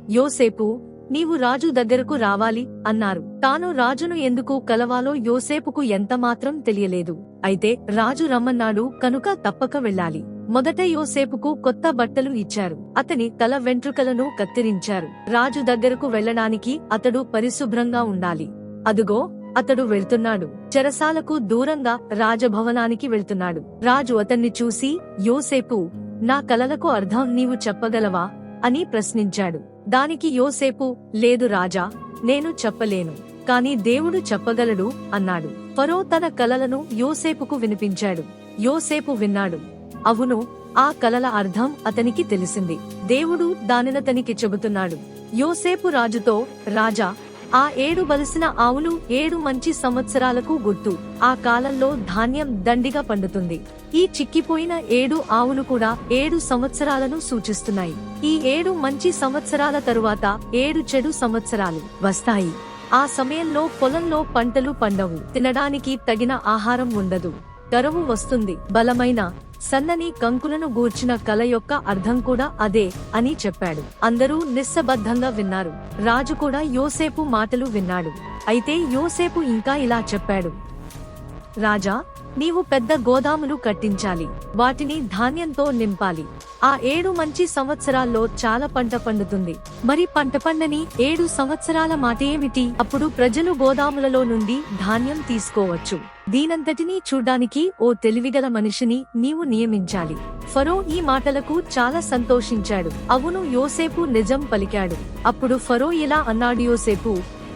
యోసేపు, నీవు రాజు దగ్గరకు రావాలి అన్నారు. తాను రాజును ఎందుకు కలవాలో యోసేపుకు ఎంతమాత్రం తెలియలేదు. అయితే రాజు రమ్మన్నాడు కనుక తప్పక వెళ్ళాలి. మొదట యోసేపుకు కొత్త బట్టలు ఇచ్చారు. అతని తల వెంట్రుకలను కత్తిరించారు. రాజు దగ్గరకు వెళ్ళడానికి అతడు పరిశుభ్రంగా ఉండాలి. అదుగో అతడు వెళ్తున్నాడు. చెరసాలకు దూరంగా రాజభవనానికి వెళ్తున్నాడు. రాజు అతన్ని చూసి, యోసేపు, నా కలలకు అర్థం నీవు చెప్పగలవా అని ప్రశ్నించాడు. దానికి యోసేపు, లేదు రాజా, నేను చెప్పలేను, కాని దేవుడు చెప్పగలడు అన్నాడు. ఫరో తన కలలను యోసేపుకు వినిపించాడు. యోసేపు విన్నాడు. అవును, ఆ కలల అర్థం అతనికి తెలిసింది. దేవుడు దానినతనికి చెబుతున్నాడు. యోసేపు రాజుతో, రాజా, ఆ 7 బలిసిన ఆవులు 7 మంచి సంవత్సరాలకు గుర్తు. ఆ కాలంలో ధాన్యం దండిగా పండుతుంది. ఈ చిక్కిపోయిన 7 ఆవులు కూడా 7 సంవత్సరాలను సూచిస్తున్నాయి. ఈ 7 మంచి సంవత్సరాల తరువాత 7 చెడు సంవత్సరాలు వస్తాయి. ఆ సమయంలో పొలంలో పంటలు పండవు. తినడానికి తగిన ఆహారం ఉండదు. కరువు వస్తుంది. బలమైన సన్నని కంకులను గూర్చిన కల యొక్క అర్థం కూడా అదే అని చెప్పాడు. అందరూ నిశ్శబ్దంగా విన్నారు. రాజు కూడా యోసేపు మాటలు విన్నాడు. అయితే యోసేపు ఇంకా ఇలా చెప్పాడు. రాజా, నీవు పెద్ద గోదాములు కట్టించాలి. వాటిని ధాన్యంతో నింపాలి. ఆ 7 మంచి సంవత్సరాల్లో చాలా పంట పండుతుంది. మరి పంట పండని 7 సంవత్సరాల మాట ఏమిటి? అప్పుడు ప్రజలు గోదాములలో నుండి ధాన్యం తీసుకోవచ్చు. దీనంతటినీ చూడ్డానికి ఓ తెలివిగల మనిషిని నీవు నియమించాలి. ఫరో ఈ మాటలకు చాలా సంతోషించాడు. అవును, యోసేపు నిజం పలికాడు. అప్పుడు ఫరో ఇలా అన్నాడు, యోసేపు,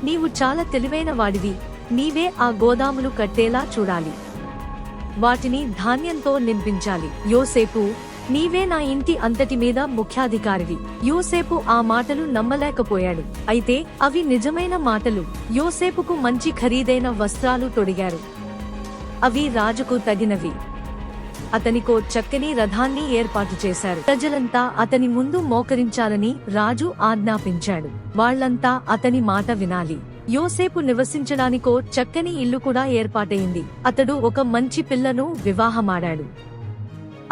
నీవు చాలా తెలివైన వాడివి. నీవే ఆ గోదాములు కట్టేలా చూడాలి. వాటిని ధాన్యంతో నింపించాలి. యోసేపు, నీవే నా ఇంటి అంతటి మీద ముఖ్యాధికారివి. యోసేపు ఆ మాటలు నమ్మలేకపోయాడు. అయితే అవి నిజమైన మాటలు. యోసేపుకు మంచి ఖరీదైన వస్త్రాలు తొడిగారు. అవి రాజుకు తగినవి. అతనికో చక్కని రథాన్ని ఏర్పాటు చేశారు. ప్రజలంతా అతని ముందు మోకరించాలని రాజు ఆజ్ఞాపించాడు. వాళ్లంతా అతని మాట వినాలి. యోసేపు నివసించడానికో చక్కని ఇల్లు కూడా ఏర్పాటైంది. అతడు ఒక మంచి పిల్లను వివాహమాడాడు.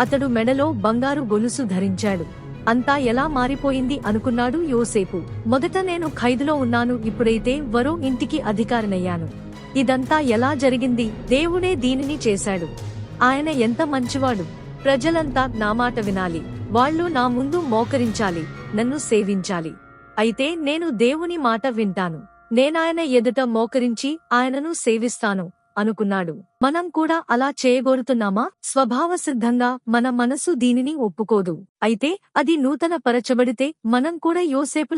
అతడు మెడలో బంగారు గొలుసు ధరించాడు. అంతా ఎలా మారిపోయింది అనుకున్నాడు యోసేపు. మొదట నేను ఖైదులో ఉన్నాను, ఇప్పుడైతే వరో ఇంటికి అధికారినయ్యాను. ఇదంతా ఎలా జరిగింది? దేవుడే దీనిని చేశాడు. ఆయన ఎంత మంచివాడు. ప్రజలంతా నా మాట వినాలి. వాళ్ళు నా ముందు మోకరించాలి, నన్ను సేవించాలి. అయితే నేను దేవుని మాట వింటాను. నేనాయన ఎదుట మోకరించి ఆయనను సేవిస్తాను అనుకున్నాడు. మనం కూడా అలా చేయగోరుతున్నామా? స్వభావసిద్ధంగా మన మనసు దీనిని ఒప్పుకోదు. అయితే అది నూతన పరచబడితే మనం కూడా యోసేపు